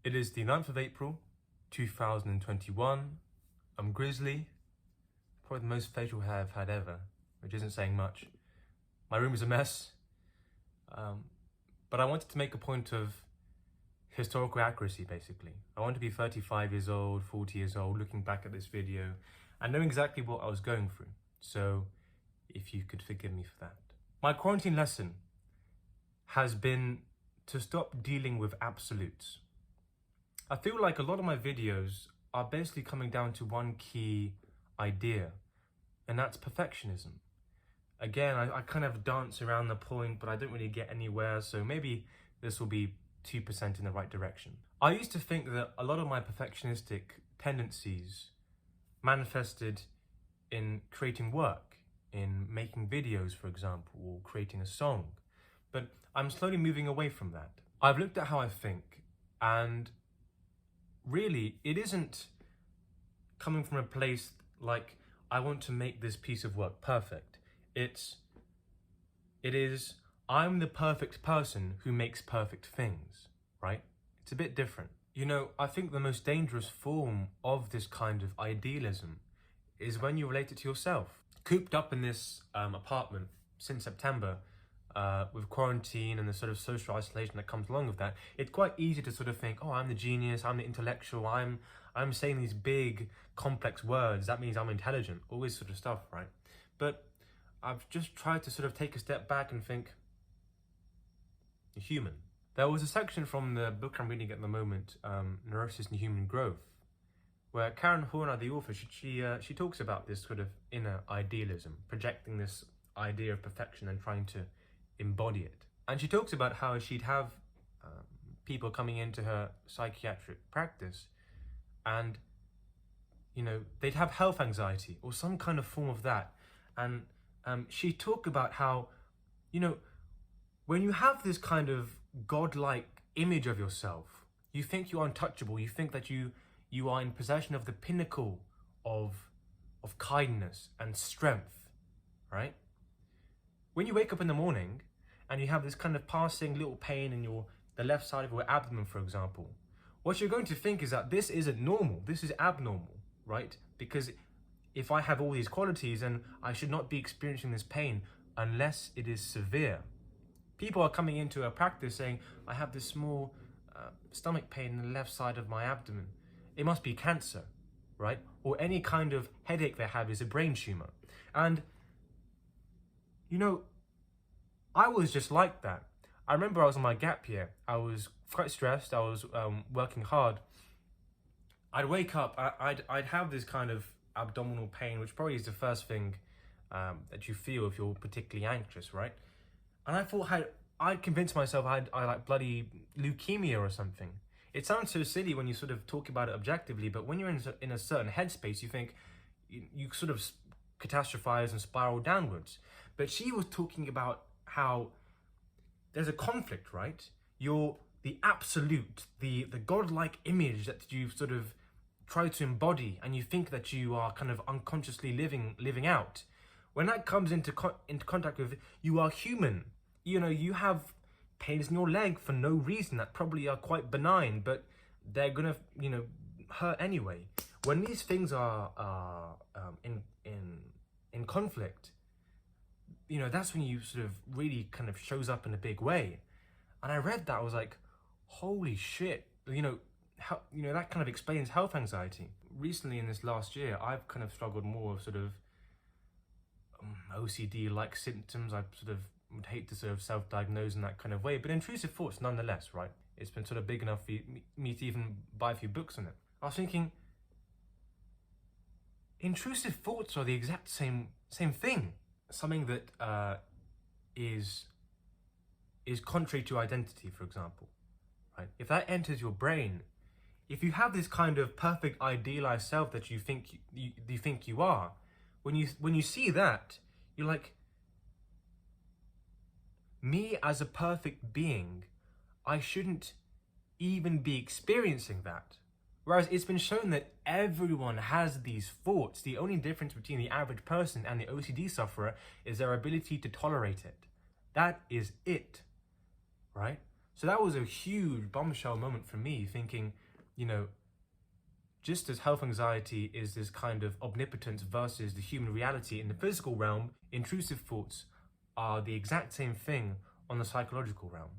It is the 9th of April, 2021. I'm grizzly, probably the most facial hair I've had ever, which isn't saying much. My room is a mess, but I wanted to make a point of historical accuracy, basically. I want to be 35 years old, 40 years old, looking back at this video and knowing exactly what I was going through. So if you could forgive me for that. My quarantine lesson has been to stop dealing with absolutes. I feel like a lot of my videos are basically coming down to one key idea, and that's perfectionism. Again, I kind of dance around the point, but I don't really get anywhere, so maybe this will be 2% in the right direction. I used to think that a lot of my perfectionistic tendencies manifested in creating work, in making videos, for example, or creating a song, but I'm slowly moving away from that. I've looked at how I think, and really, it isn't coming from a place like, I want to make this piece of work perfect. It is, I'm the perfect person who makes perfect things, right? It's a bit different. You know, I think the most dangerous form of this kind of idealism is when you relate it to yourself. Cooped up in this apartment since September, with quarantine and the sort of social isolation that comes along with that, it's quite easy to sort of think, oh, I'm the genius, I'm the intellectual, I'm saying these big, complex words, that means I'm intelligent, all this sort of stuff, right? But I've just tried to sort of take a step back and think, you're human. There was a section from the book I'm reading at the moment, Neurosis and Human Growth, where Karen Horner, the author, she talks about this sort of inner idealism, projecting this idea of perfection and trying to embody it. And she talks about how she'd have people coming into her psychiatric practice and, you know, they'd have health anxiety or some kind of form of that. And she talked about how, you know, when you have this kind of godlike image of yourself, you think you're untouchable, you think that you are in possession of the pinnacle of kindness and strength, right? When you wake up in the morning and you have this kind of passing little pain in the left side of your abdomen, for example, what you're going to think is that this isn't normal, this is abnormal, right? Because if I have all these qualities, then I should not be experiencing this pain unless it is severe. People are coming into a practice saying, I have this small stomach pain in the left side of my abdomen. It must be cancer, right? Or any kind of headache they have is a brain tumor. And, you know, I was just like that. I remember I was on my gap year. I was quite stressed. I was working hard. I'd wake up, I'd have this kind of abdominal pain, which probably is the first thing that you feel if you're particularly anxious, right? And I thought I'd convinced myself I like bloody leukemia or something. It sounds so silly when you sort of talk about it objectively, but when you're in a certain headspace, you think you sort of catastrophize and spiral downwards. But she was talking about how there's a conflict, right? You're the absolute, the godlike image that you sort of try to embody, and you think that you are kind of unconsciously living out. When that comes into contact with, you are human. You know, you have pains in your leg for no reason that probably are quite benign, but they're gonna, you know, hurt anyway. When these things are in conflict, you know, that's when you sort of really kind of shows up in a big way. And I read that, I was like, holy shit, you know, that kind of explains health anxiety. Recently in this last year, I've kind of struggled more with sort of OCD-like symptoms. I sort of would hate to sort of self-diagnose in that kind of way, but intrusive thoughts nonetheless, right? It's been sort of big enough for me to even buy a few books on it. I was thinking, intrusive thoughts are the exact same thing. Something that is contrary to identity, for example, right? If that enters your brain, if you have this kind of perfect idealized self that you think you are, when you see that, you're like, me as a perfect being, I shouldn't even be experiencing that. Whereas it's been shown that everyone has these thoughts. The only difference between the average person and the OCD sufferer is their ability to tolerate it. That is it, right? So that was a huge bombshell moment for me, thinking, you know, just as health anxiety is this kind of omnipotence versus the human reality in the physical realm, intrusive thoughts are the exact same thing on the psychological realm.